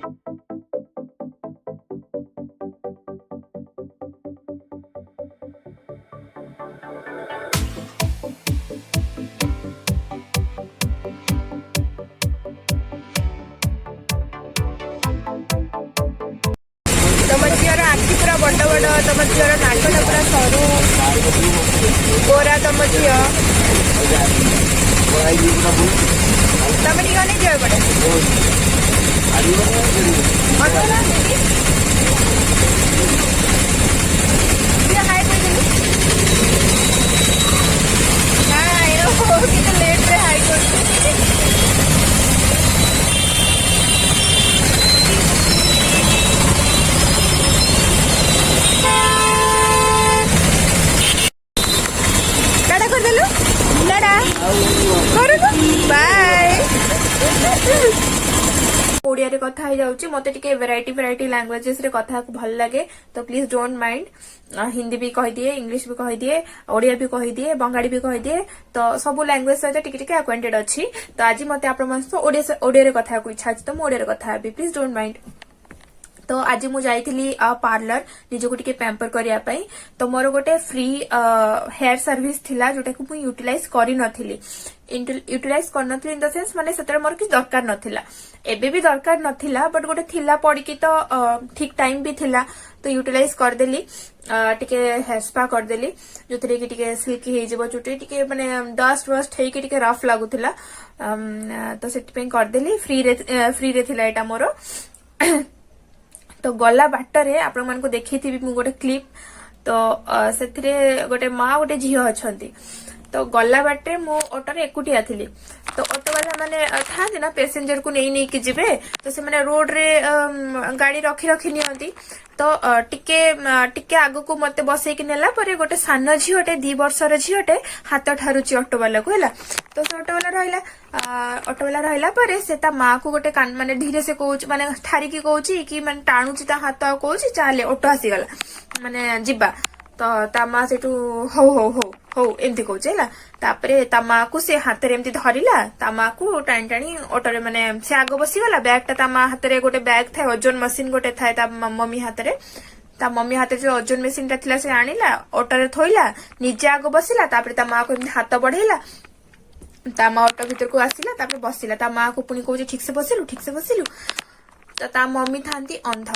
तम झीर आखि पूरा बड़ बड़ तम झीर नाकटा पूरा सरू गोरा तम झी तम नहीं जाए पड़े लेट रे हाई कर ओडिया रे कथा हो जाउची मते टिके वेराइटी लैंग्वेजेस रे कथा को भल लगे तो प्लीज डोंट माइंड हिंदी भी कह दिए इंग्लिश भी कह दिए ओडिया भी कह दिए बंगाली भी कह दिए तो सब लैंग्वेज सहित टिके टिके अक्वाइंटेड अच्छी तो आज मते आपण मानस ओडिया रे कथा को इच्छा अछि तो मो ओडिया रे कथा भी प्लीज डोंट माइंड। तो आज मु जाइथिली पार्लर निजको टिके पैम्पर करिया पई तो मोर गोटे फ्री हेयर सर्विस थिला जोटा को मु यूटिलाइज करि नथिली यूटिलाइज कर नथिली इन द सेंस माने सतर मोर कि दरकार नथिला एबे भी दरकार नथिला बट गोटे थिला पड़ी की तो ठीक टाइम भी थिला तो यूटिलाइज कर देली टिके हेयर स्पा कर देली जोथरे कि टिके सिल्की हे जेबो चुटी टिके माने डस्ट वस्ट हे कि टिके रफ लागुथिला तो सेट पे कर देली फ्री रे थिला एटा मोर तो गला बाटरे आपण मन को देखिथिबी मु गोटे क्लिप तो सेथिरे गोटे माँ गोटे झील अछंती तो गला बाटे मु ऑटो एकुटिया थिली तो ऑटो वाला माने था ना पैसेंजर को नहीं कि जिबे तो से माने रोड रे गाड़ी रखी नियंती तो टिके आगु को मते बसै कि नेला परे गोटे सान झीलटे 2 वर्षर झीलटे हाथ ठारुची ऑटो वाला को हैला तो से ऑटो वाला रहिला परे से ता माँ को गोटे कान माने धीरे से कहूची माने ठारी की कहूची कि माने टाणुची ता हाथ कहूची चाले ऑटो आसी गला माने जिबा तो ता माँ सेटू हो एमती कहूचे है तापरे ता माँ को से हाथ रे एमती धरिला ता माँ को टाणी टाणी ऑटो रे माने से आगो बसीगला बैग ता माँ हाथ रे गोटे बैग थाए ओजन मशीन गोटे थाए ता मम्मी हाथ रे ता मम्मी हाथ जो ओजन मशीन ता थिला से आनिला ऑटो रे थोइला निजे आगो बसिला तापरे ता माँ को एमती हाथ बढ़ेला ता माँ ऑटो भीतर को आसिला तापरे बसिला ता माँ को पुणी कहूचे ठीक से बसिलु तो ता मम्मी थांती अंध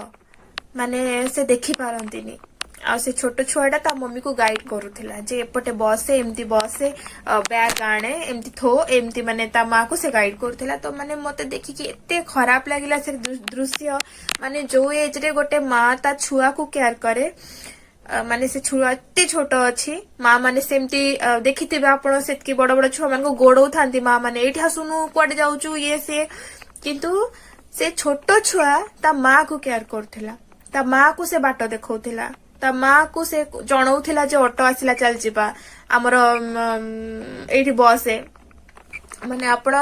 माने से देखि पारंतीनी आ से छोट छुआटा ता मम्मी को गाइड करूथिला जे एपटे बसे एमती बसे बैग आणे एमती थो एमती माने ता माँ को से गाइड करूथिला तो माने मते देखि कि एते खराब लागिला से दृश्य माने जो एज रे गोटे माँ ता छुआ को केयर करे माने से छुआ एते छोट अछि माँ माने सेमती देखिथिबे आपण सेतकी बड़ बड़ छुआ मान को गोडौ थांती माँ माने एठी हसुनु कोड जाउचु ये से किंतु से छोट छुआ ता माँ को केयर करथिला ता माँ को से बाट देखौथिला ता माँ को से जनाऊला जे ऑटो आसला चल जीवा आमर एठी बस माने आपण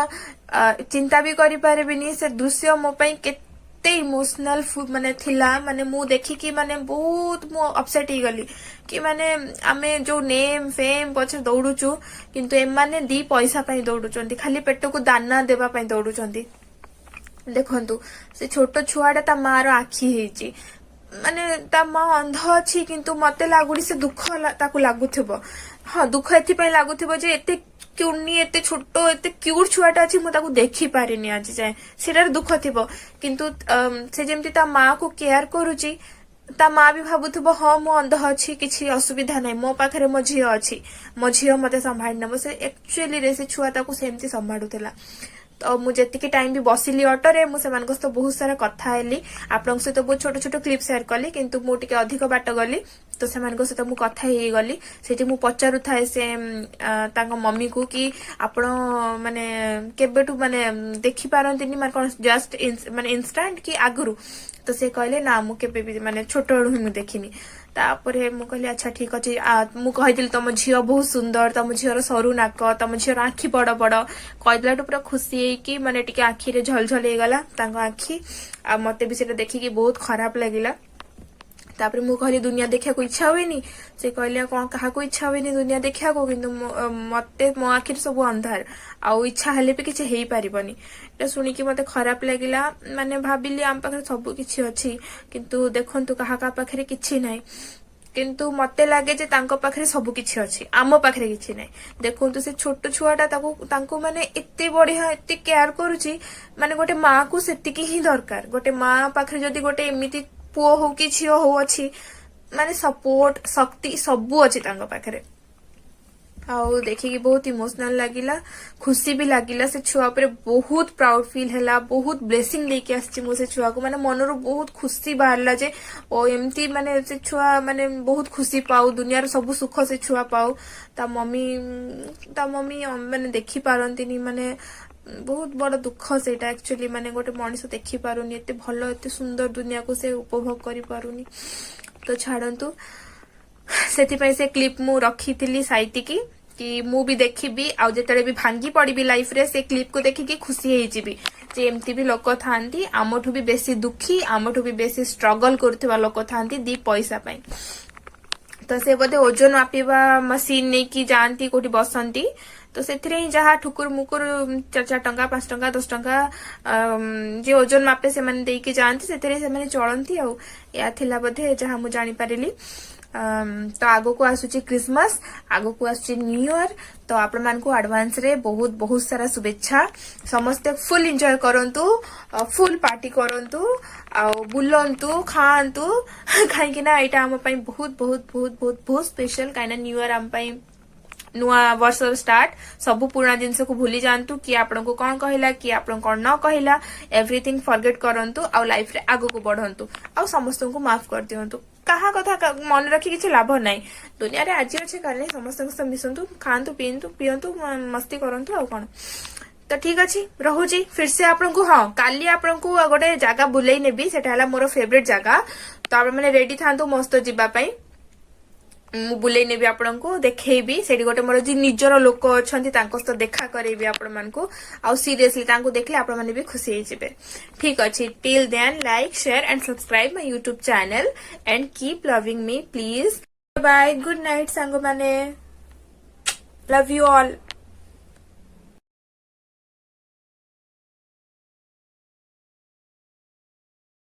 चिंता भी करि पारेबिनी से दृश्य मो पई केते इमोशनल माने थिला माने मु देखि कि माने बहुत मु अपसेट ही गली कि माने आमे जो नेम फेम पछे दौड़ुचु किंतु ए माने 2 पैसा पई दौड़ुचंती खाली पेट को दाना देबा पई दौड़ुचंती देखंतु से छोट छुआडा ता मार आखी हेची माने ता माँ अंध अच्छी किंतु मते लागुड़ी से दुख ताकू लागुथिबो हाँ दुख एथि लागुथिबो जे एते क्यूटनी एते छोटो एते क्यूट छुआटा अछि मु ताकू देखि पारिनी आज जाए सेटार दुख थिबो किंतु से जेमती ता माँ को केयर करूची ता माँ भी भाबुथिबो हाँ मु अंध अच्छी किछि असुविधा नै मो पाखरे मो झियो अछि मो झियो मते संभाळि नबो से एक्चुअली रे से छुआ ताकू सेमती संभाळुथिला तो मुझे टाइम भी बसिली ऑटो रे मुझे सहित बहुत सारा कथा हेली आपन सहित बहुत छोट छोट क्लिप शेयर कली किंतु मु टिके अधिक बाट गली तो से सहित मु कथा हे गली सेठी मु पचारु थाए से तांको मम्मी को कि आपण माने केबेटू माने देखि पारंतिनी माने कोन जस्ट माने इंस्टेंट कि आगुरु तो से कहले ना मु केबे भी माने छोट ही मु देखिनी तापरे मु कहली अच्छा ठीक अछि मु कहिदिल तम झियो बहुत सुंदर तम झियोर सरू नाक तम झियोर आखि बड़ बड़ कहिदलाटू पूरा खुशी है कि माने टिके आखि रे झलझल हे गला तांको आखि आ मते भी सेटा देखि कि बहुत खराब लागिला तापर मु कहली दुनिया देखा इच्छा हुएनी से कहले कौन क्या इच्छा हुएनी दुनिया देखा किंतु मते मो आखिर सब अंधार आउ इच्छा हेले भी किसी हो पारबनी एटा शुणिकी मते खराब लगिला माने भाबिली आम पाखे सब किछि अछि किंतु देखंतु कहा पाखे किछि नाही किंतु मते लागे जे तांको पाखरे सब किछि अछि आम पाखरे किछि नै देखंतु से छोट छुआटा तांको माने एते बढ़िया एते केयर करूची माने गोटे माँ को सेतिकी ही दरकार गोटे माँ पाखरे जदी गोटे एमिति पुओ हो कि झियो हो अछि माने सपोर्ट शक्ति सबु अछि तांको पाखरे आउ देखिकी बहुत इमोशनल लागिला खुशी भी लागिला से छुआ पर बहुत प्राउड फील हैला बहुत ब्लेसिंग लेके आछि मो से छुआ को माने मनरो बहुत खुशी बाहरला जे ओ एमती माने से छुआ माने बहुत खुशी पाऊ दुनिया रो सब सुख से छुआ पाऊ ता मम्मी माने देखि पारंतिनी माने बहुत बड़ दुख सेटा एक्चुअली माने गोटे मनीष देखि पारुनी एते भलो एते सुंदर दुनिया को से उपभोग करि पारुनी तो छाड़ंतु सेति पई से क्लिप मु रखीतिली साइति कि मु भी देखिबी आ जेतरे भी भांगी पड़ीबी लाइफ रे से क्लिप को देखिकी खुशी हेई जिबी जे एमती भी लोक थांती आमठु भी बेसी दुखी आमठु भी बेसी स्ट्रगल करथुवा लोक थांती दी पैसा पई तो से बोधे ओजन मापिबा मशीन नै की जानती कोठी बसंती तो सेथिरे ही जहा ठुकुर मुकुर 4 टंका 5 टंका 10 टंका जे ओजन मापे से माने देई के जानती सेथिरे से माने चलंती आ या थिला बोधे जहा मु जानि पारिली तो आगो को आसुची क्रिसमस आगो को आसुची न्यू ईयर तो आपण मान को एडवांस रे बहुत बहुत सारा शुभेच्छा समस्त फुल एंजॉय करंतु फुल पार्टी करंतु आ बुलंतु खांतु काहे कि ना एटा हम पई बहुत बहुत बहुत बहुत बहुत स्पेशल काहे ना न्यू ईयर हम पई नुआ वर्ष स्टार्ट सबु पुराना जिनस को भूली जानतु कि आपण को कौन कहला कि आपण कौन न कहला एवरीथिंग फॉरगेट करंतु आ लाइफ रे आगो को बढ़ंतु आ समस्त को माफ कर दियंतु कहा कथा मन रखी किसी लाभ नहीं दुनिया रे आज अच्छे काल समस्त मिशंतु खातु पीयंतु मस्ती करंतु आ कौन तो ठीक अच्छी रहुची फिर से आपन को हाँ काली आपन को गोटे जगह बुलाई नेबी सेटा हला मोर फेवरेट जगह तो आप मैंने रेडी थांतु मस्त जीवा पई मु बुलाई नेबी आपन को देखैबी सेठी गोटे मोर जी निजर लोक अछंती तांको सहित देखा करैबी आपन मान को आ सीरियसली तांको देखले आपन माने भी खुशी हे जिवे ठीक अछि till then like share and subscribe my YouTube channel and keep loving me please bye good night सांगो माने लव यू ऑल।